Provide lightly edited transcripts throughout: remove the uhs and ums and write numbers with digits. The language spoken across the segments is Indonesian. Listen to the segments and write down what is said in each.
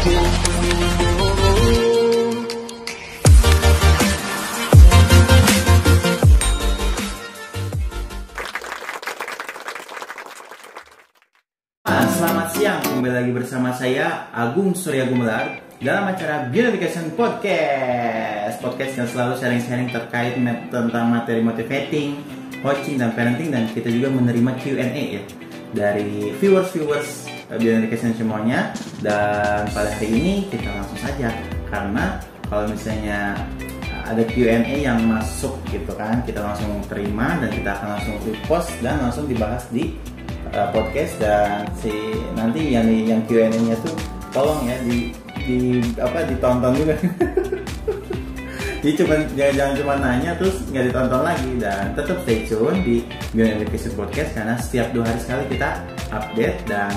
Selamat siang, kembali lagi bersama saya Agung Surya Gumelar dalam acara Beautification Podcast. Podcast yang selalu sharing-sharing terkait tentang materi motivating, coaching, dan parenting. Dan kita juga menerima Q&A ya dari viewers Beautification semuanya. Dan pada hari ini kita langsung saja, karena kalau misalnya ada Q&A yang masuk gitu kan, kita langsung terima dan kita akan langsung repost dan langsung dibahas di podcast. Dan nanti yang Q&A-nya tuh tolong ya ditonton juga. Jadi jangan cuma nanya terus nggak ditonton lagi, dan tetap stay tune di Beautification Podcast karena setiap 2 hari sekali kita update. Dan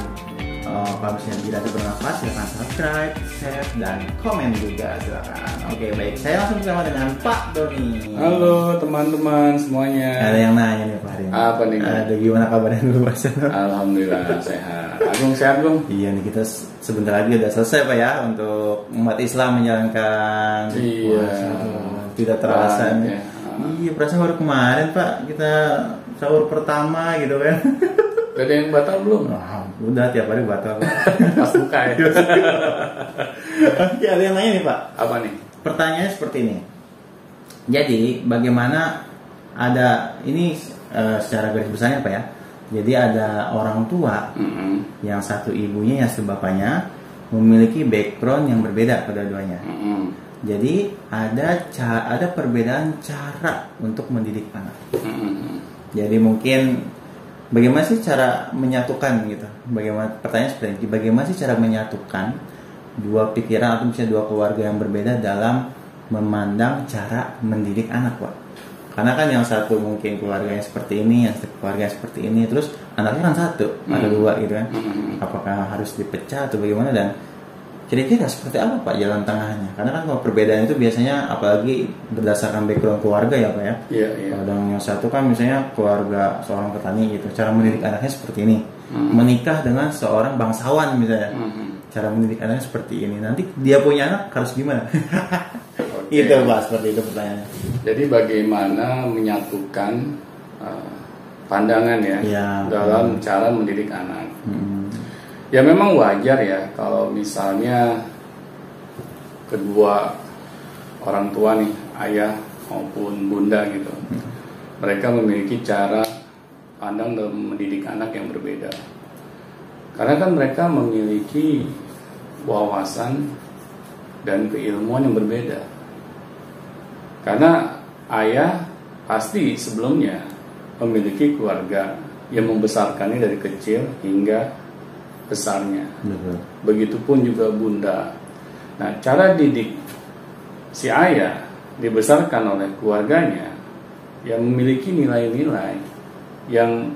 kalau misalnya tidak bermanfaat, silahkan subscribe, share, dan komen juga silakan. Oke, baik, saya langsung bersama dengan Pak Doni. Halo teman-teman semuanya. Ada yang nanya nih Pak. Apa nih? Ada gimana kabarnya dulu Pak? Alhamdulillah sehat. Agung sehat Bung? Iya nih, kita sebentar lagi udah selesai Pak ya untuk umat Islam menjalankan puasa. Tidak terasa nih. Ya. Iya, perasaan baru kemarin Pak kita sahur pertama gitu kan. Gak ada yang batal belum? Wah, udah tiap hari batal. Pas buka ya. Oke, ada yang nanya nih Pak. Apa nih? Pertanyaannya seperti ini. Jadi bagaimana ini secara garis besarnya Pak ya. Jadi ada orang tua yang satu ibunya yang satu bapaknya memiliki background yang berbeda kedua-duanya. Jadi ada perbedaan cara untuk mendidik anak. Jadi mungkin bagaimana sih cara menyatukan gitu? Pertanyaan seperti ini. Bagaimana sih cara menyatukan dua pikiran atau misalnya dua keluarga yang berbeda dalam memandang cara mendidik anak, Pak? Karena kan yang satu mungkin keluarganya seperti ini, yang satu keluarganya seperti ini, terus anaknya kan satu, ada 2 gitu kan. Apakah harus dipecah atau bagaimana, dan kira-kira seperti apa Pak jalan tengahnya? Karena kan kalau perbedaan itu biasanya apalagi berdasarkan background keluarga ya Pak ya. Iya. Kadang yang satu kan misalnya keluarga seorang petani gitu, cara mendidik anaknya seperti ini. Menikah dengan seorang bangsawan misalnya, cara mendidik anaknya seperti ini. Nanti dia punya anak harus gimana? Itu Pak, seperti itu pertanyaannya. Jadi bagaimana menyatukan pandangan ya dalam cara mendidik anak? Ya memang wajar ya kalau misalnya kedua orang tua nih, ayah maupun bunda gitu, mereka memiliki cara pandang dalam mendidik anak yang berbeda. Karena kan mereka memiliki wawasan dan keilmuan yang berbeda. Karena ayah pasti sebelumnya memiliki keluarga yang membesarkannya dari kecil hingga besarnya. Begitupun juga bunda. Nah, cara didik si ayah dibesarkan oleh keluarganya yang memiliki nilai-nilai yang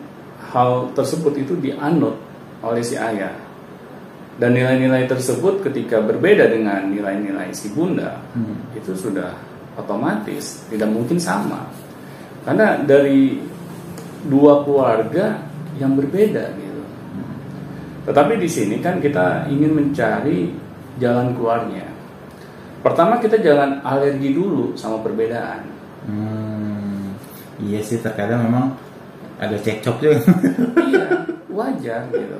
hal tersebut itu dianut oleh si ayah. Dan nilai-nilai tersebut ketika berbeda dengan nilai-nilai si bunda, itu sudah otomatis tidak mungkin sama. Karena dari 2 keluarga yang berbeda gitu. Tetapi di sini kan kita ingin mencari jalan keluarnya. Pertama kita jangan alergi dulu sama perbedaan. Iya sih, terkadang memang ada cekcok juga. Iya, wajar gitu.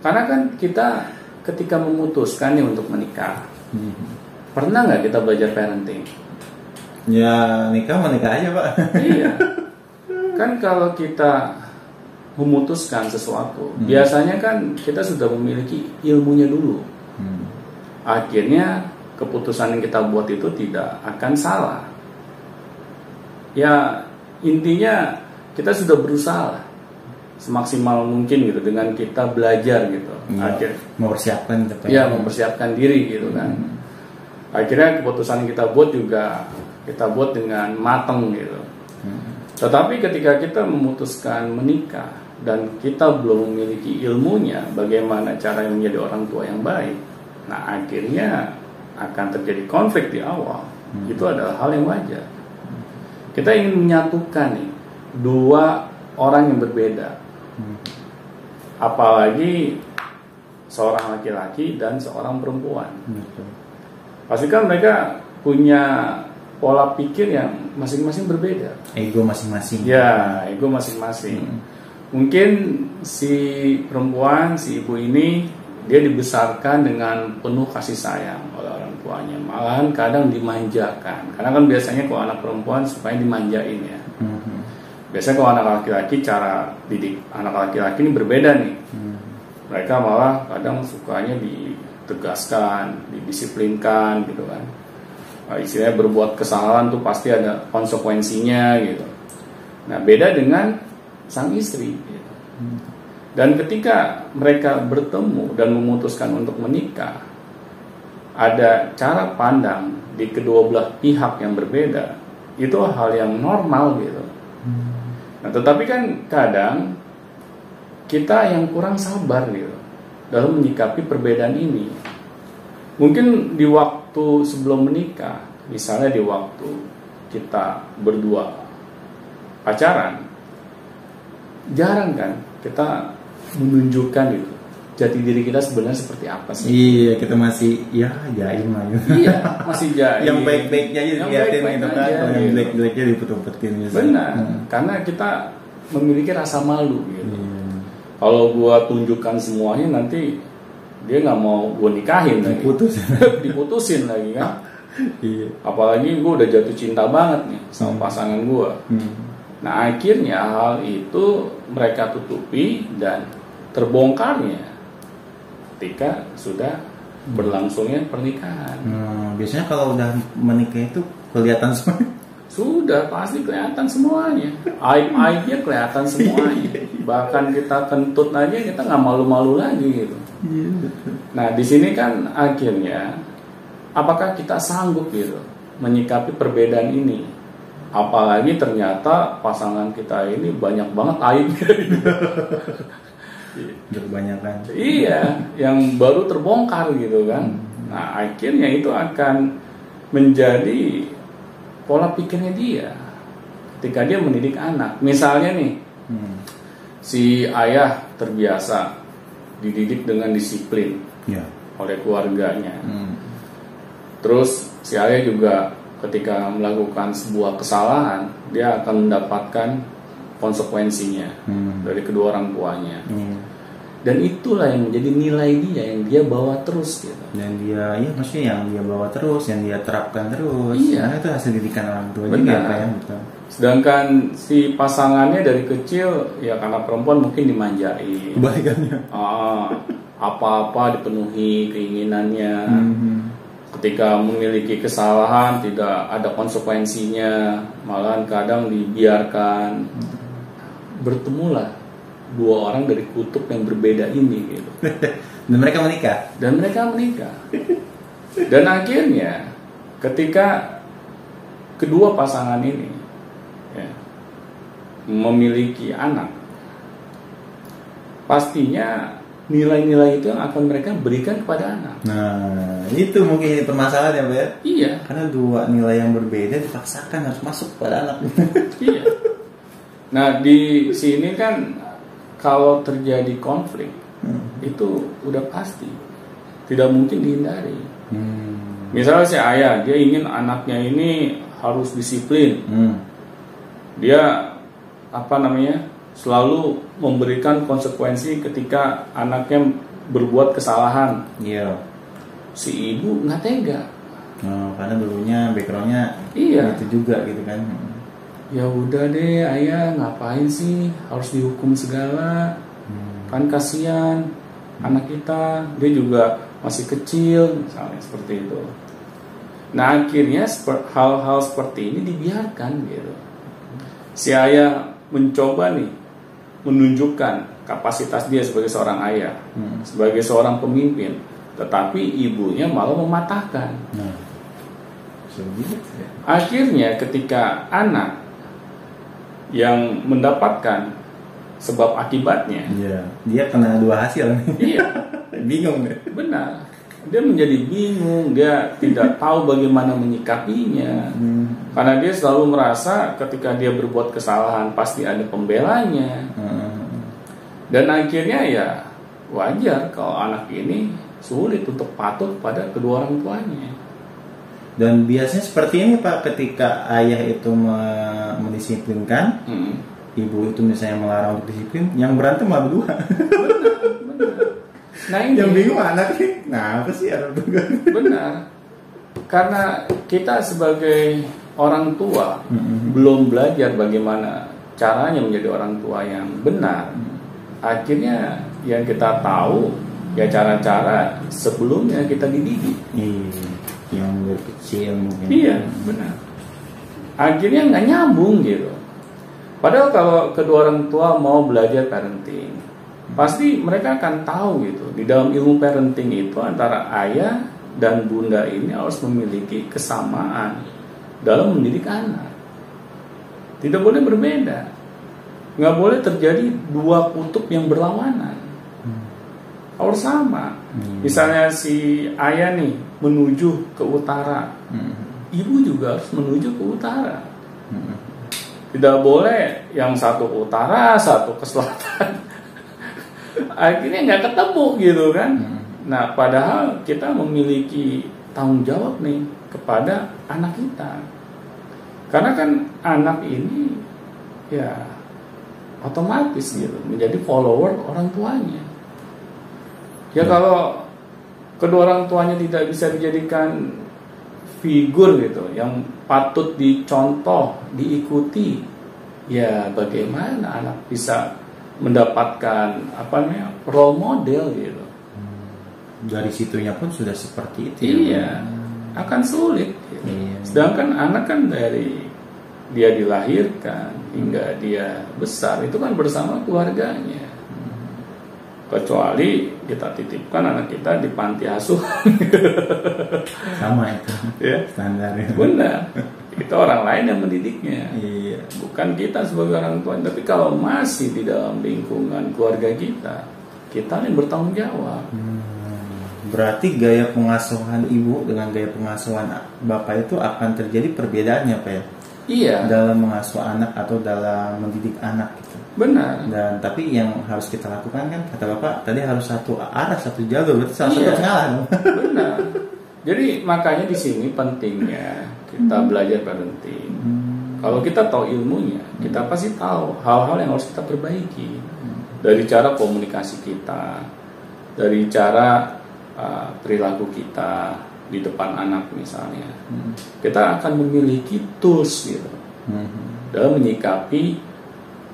Karena kan kita ketika memutuskan nih untuk menikah, pernah nggak kita belajar parenting? Ya menikah aja Pak. Iya. Kan kalau kita memutuskan sesuatu, biasanya kan kita sudah memiliki ilmunya dulu. Akhirnya keputusan yang kita buat itu tidak akan salah. Ya intinya kita sudah berusaha semaksimal mungkin gitu dengan kita belajar gitu. Mempersiapkan mempersiapkan diri gitu kan. Akhirnya keputusan yang kita buat juga kita buat dengan matang gitu. Tetapi ketika kita memutuskan menikah dan kita belum memiliki ilmunya bagaimana cara menjadi orang tua yang baik, nah akhirnya akan terjadi konflik di awal. Itu adalah hal yang wajar. Kita ingin menyatukan nih 2 orang yang berbeda. Apalagi seorang laki-laki dan seorang perempuan. Betul. Pasti kan mereka punya pola pikir yang masing-masing berbeda. Ego masing-masing. Ya, ego masing-masing. Mungkin si perempuan, si ibu ini, dia dibesarkan dengan penuh kasih sayang oleh orang tuanya. Malahan kadang dimanjakan. Karena kan biasanya kalau anak perempuan supaya dimanjain ya. Biasanya kalau anak laki-laki, cara didik anak laki-laki ini berbeda nih. Mereka malah kadang sukanya ditegaskan, didisiplinkan gitu kan. Istilahnya berbuat kesalahan tuh pasti ada konsekuensinya gitu. Nah, beda dengan sang istri gitu. Dan ketika mereka bertemu dan memutuskan untuk menikah, ada cara pandang di kedua belah pihak yang berbeda. Itu hal yang normal gitu. Nah, tetapi kan kadang kita yang kurang sabar gitu dalam menyikapi perbedaan ini. Mungkin di waktu sebelum menikah, misalnya di waktu kita berdua pacaran, jarang kan kita menunjukkan itu jati diri kita sebenarnya seperti apa sih? Iya, kita masih ya jaim lah. Iya, masih jaim. Yang baik-baiknya aja dilihatin gitu kan, yang jelek-jeleknya diputut-pututin gitu. Benar, karena kita memiliki rasa malu gitu. Kalau gua tunjukkan semuanya nanti dia nggak mau gua nikahin lagi. Diputusin lagi kan. Iya. Apalagi gua udah jatuh cinta banget nih sama pasangan gua. Nah, akhirnya hal itu mereka tutupi dan terbongkarnya ketika sudah berlangsungnya pernikahan. Biasanya kalau udah menikah itu kelihatan semua. Sudah pasti kelihatan semuanya. Aib-aibnya kelihatan semuanya. Bahkan kita kentut aja kita nggak malu-malu lagi gitu. Nah, di sini kan akhirnya apakah kita sanggup gitu menyikapi perbedaan ini? Apalagi ternyata pasangan kita ini banyak banget aibnya. Kebanyakan. Iya, yang baru terbongkar gitu kan. Nah, akhirnya itu akan menjadi pola pikirnya dia ketika dia mendidik anak. Misalnya nih, si ayah terbiasa dididik dengan disiplin oleh keluarganya. Terus si ayah juga ketika melakukan sebuah kesalahan, dia akan mendapatkan konsekuensinya dari kedua orang tuanya. Dan itulah yang menjadi nilai dia yang dia bawa terus gitu. Dan dia, ya maksudnya yang dia bawa terus, yang dia terapkan terus. Iya. Nah, itu hasil didikan orang tua Benar. juga apa ya, betul. Sedangkan si pasangannya dari kecil ya karena perempuan mungkin dimanjain. Kebalikannya. Apa-apa dipenuhi keinginannya. Ketika memiliki kesalahan tidak ada konsekuensinya, malahan kadang dibiarkan. Bertemulah dua orang dari kutub yang berbeda ini gitu. Dan mereka menikah. Dan akhirnya ketika kedua pasangan ini ya, memiliki anak, pastinya nilai-nilai itu yang akan mereka berikan kepada anak. Nah, itu mungkin permasalahan ya, Pak ya? Iya. Karena dua nilai yang berbeda dipaksakan harus masuk pada anak. Iya. Nah, di sini kan kalau terjadi konflik itu udah pasti tidak mungkin dihindari. Misalnya si ayah dia ingin anaknya ini harus disiplin. Dia selalu memberikan konsekuensi ketika anaknya berbuat kesalahan. Iya. Si ibu nggak tega. Karena dulunya backgroundnya itu juga gitu kan. Ya udah deh ayah, ngapain sih harus dihukum segala? Kan kasihan anak kita, dia juga masih kecil misalnya seperti itu. Nah, akhirnya hal-hal seperti ini dibiarkan gitu. Si ayah mencoba nih menunjukkan kapasitas dia sebagai seorang ayah, sebagai seorang pemimpin, tetapi ibunya malah mematahkan. Akhirnya ketika anak yang mendapatkan sebab akibatnya, dia kena dua hasil. Iya, bingung deh. Benar. Dia menjadi bingung, dia tidak tahu bagaimana menyikapinya. Karena dia selalu merasa ketika dia berbuat kesalahan pasti ada pembelanya. Dan akhirnya ya wajar kalau anak ini sulit untuk patuh pada kedua orang tuanya. Dan biasanya seperti ini Pak, ketika ayah itu mendisiplinkan, ibu itu misalnya melarang untuk disiplin, yang berantem malah berdua. Benar. Nah ini yang bingung anaknya, nah apa sih orang tua? Benar. Karena kita sebagai orang tua belum belajar bagaimana caranya menjadi orang tua yang benar. Akhirnya yang kita tahu ya cara-cara sebelumnya kita dididik. Yang dari kecil mungkin. Iya, benar. Akhirnya nggak nyambung gitu. Padahal kalau kedua orang tua mau belajar parenting, pasti mereka akan tahu gitu. Di dalam ilmu parenting itu antara ayah dan bunda ini harus memiliki kesamaan dalam mendidik anak. Tidak boleh berbeda. Nggak boleh terjadi dua kutub yang berlawanan. Harus sama. Misalnya si ayah nih menuju ke utara, ibu juga harus menuju ke utara. Tidak boleh yang satu ke utara, satu ke selatan. Akhirnya nggak ketemu gitu kan. Nah padahal kita memiliki tanggung jawab nih kepada anak kita. Karena kan anak ini ya otomatis gitu menjadi follower orang tuanya. Ya kalau kedua orang tuanya tidak bisa dijadikan figur gitu yang patut dicontoh, diikuti, ya bagaimana anak bisa mendapatkan role model gitu. Dari situnya pun sudah seperti itu. Iya, akan sulit gitu. Sedangkan anak kan dari dia dilahirkan hingga dia besar itu kan bersama keluarganya. Kecuali kita titipkan anak kita di panti asuhan. Sama itu ya. Standarnya. Benar. Itu orang lain yang mendidiknya. Iya. Bukan kita sebagai orang tua. Tapi kalau masih di dalam lingkungan keluarga kita yang bertanggung jawab. Berarti gaya pengasuhan ibu dengan gaya pengasuhan bapak itu akan terjadi perbedaannya Pak ya? Iya. Dalam mengasuh anak atau dalam mendidik anak gitu. Benar. Dan tapi yang harus kita lakukan kan kata bapak tadi harus satu arah, satu jalur, berarti salah satu salah. Benar. Jadi makanya di sini pentingnya kita belajar parenting. Kalau kita tahu ilmunya, kita pasti tahu hal-hal yang harus kita perbaiki. Dari cara komunikasi kita, dari cara perilaku kita di depan anak misalnya. Kita akan memiliki tools gitu dalam menyikapi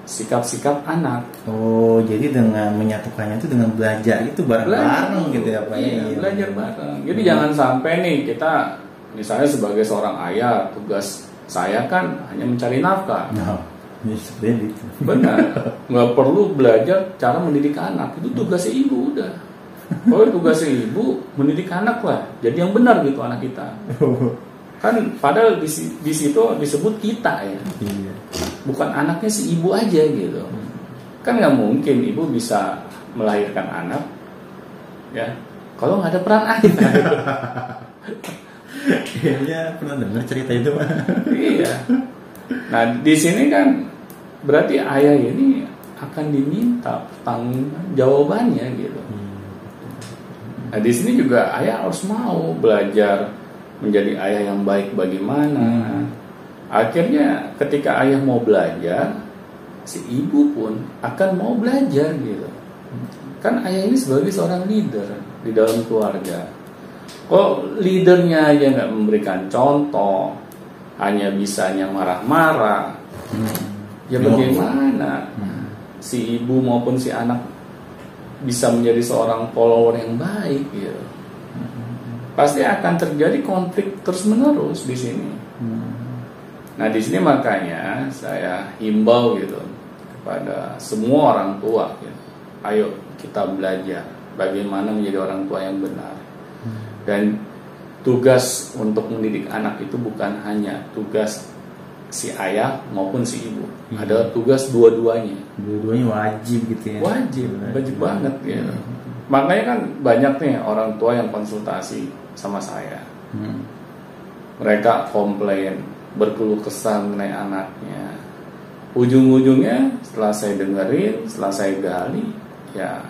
sikap-sikap anak. Oh, jadi dengan menyatukannya itu dengan belajar itu bareng-bareng gitu ya Pak? Iya, belajar bareng. Jadi jangan sampai nih kita misalnya sebagai seorang ayah, tugas saya kan hanya mencari nafkah. Seperti itu. Benar. Nggak perlu belajar cara mendidik anak. Itu tugasnya ibu udah. Kalau tugasnya ibu mendidik anak lah. Jadi yang benar gitu anak kita. Kan padahal di situ disebut kita ya. Iya. Bukan anaknya si ibu aja gitu. Kan nggak mungkin ibu bisa melahirkan anak ya kalau nggak ada peran ayah. Kayaknya pernah dengar cerita itu Pak. Iya. Nah di sini kan berarti ayah ini akan diminta tanggung jawabannya gitu. Nah di sini juga ayah harus mau belajar menjadi ayah yang baik bagaimana. Akhirnya ketika ayah mau belajar, si ibu pun akan mau belajar gitu. Kan ayah ini sebagai seorang leader di dalam keluarga. Kok leadernya aja nggak memberikan contoh, hanya bisanya marah-marah, ya bagaimana si ibu maupun si anak bisa menjadi seorang follower yang baik gitu. Pasti akan terjadi konflik terus-menerus di sini. Nah di sini makanya saya himbau gitu kepada semua orang tua, gitu. Ayo kita belajar bagaimana menjadi orang tua yang benar. Dan tugas untuk mendidik anak itu bukan hanya tugas si ayah maupun si ibu, ada tugas dua-duanya. Dua-duanya wajib gitu ya. Wajib banget gitu. Makanya kan banyak nih orang tua yang konsultasi sama saya. Mereka komplain, berkeluh kesah mengenai anaknya. Ujung-ujungnya setelah saya dengerin, setelah saya gali, ya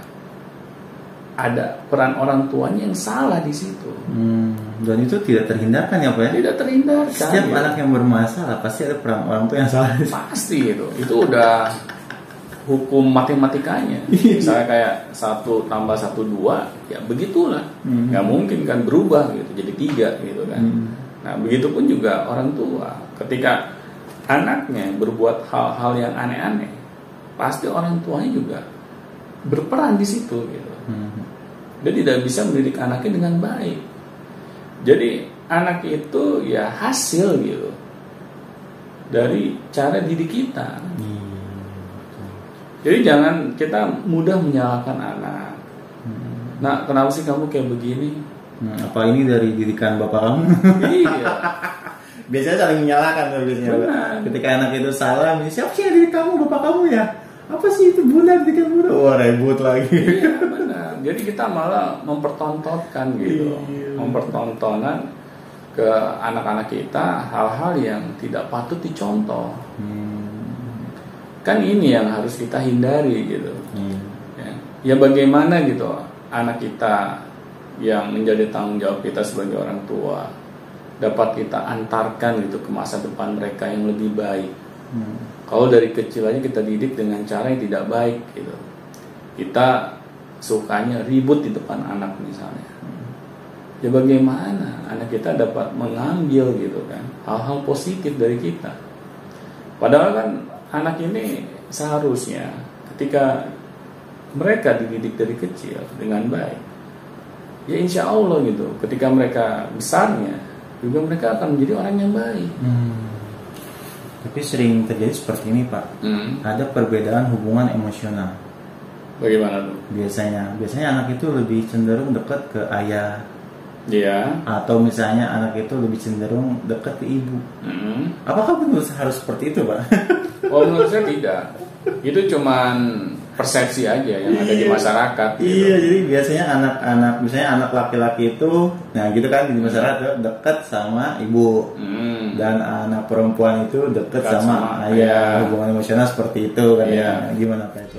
ada peran orang tuanya yang salah di situ. Dan itu tidak terhindarkan ya Pak ya? Tidak terhindarkan. Setiap anak yang bermasalah pasti ada peran orang tua yang salah. Pasti itu udah hukum matematikanya. Misalnya kayak 1 tambah 1 2, ya begitulah. Nggak mungkin kan berubah gitu jadi 3 gitu kan. Nah begitupun juga orang tua. Ketika anaknya berbuat hal-hal yang aneh-aneh, pasti orang tuanya juga berperan di situ gitu. Dia tidak bisa mendidik anaknya dengan baik. Jadi anak itu ya hasil gitu dari cara didik kita. Jadi jangan kita mudah menyalahkan anak. Nah, kenapa sih kamu kayak begini? Apa ini dari didikan bapak kamu? Iya. Biasanya saling menyalahkan biasanya. Ketika anak itu salah, siapa sih yang didik kamu, bapak kamu ya? Apa sih itu bunda didikan bunda? Wah ribut lagi. Iya benar. Jadi kita malah mempertontonkan gitu, mempertontonan ke anak-anak kita hal-hal yang tidak patut dicontoh. Kan ini yang harus kita hindari gitu. Ya bagaimana gitu anak kita yang menjadi tanggung jawab kita sebagai orang tua dapat kita antarkan gitu ke masa depan mereka yang lebih baik. Kalau dari kecil aja kita didik dengan cara yang tidak baik gitu, kita sukanya ribut di depan anak misalnya, ya bagaimana anak kita dapat mengambil gitu kan hal-hal positif dari kita. Padahal kan anak ini seharusnya ketika mereka dididik dari kecil dengan baik, ya insya Allah gitu ketika mereka besarnya juga mereka akan menjadi orang yang baik. Tapi sering terjadi seperti ini Pak. Ada perbedaan hubungan emosional. Bagaimana tuh? Biasanya anak itu lebih cenderung dekat ke ayah. Iya. Atau misalnya anak itu lebih cenderung dekat ke ibu. Apakah benar harus seperti itu Pak? Oh menurut saya tidak. Itu cuman persepsi aja yang ada di masyarakat gitu. Iya, jadi biasanya anak-anak misalnya anak laki-laki itu nah gitu kan di masyarakat dekat sama ibu. Dan anak perempuan itu dekat sama ayah. Hubungan emosional seperti itu kan ya. Gimana Pak itu?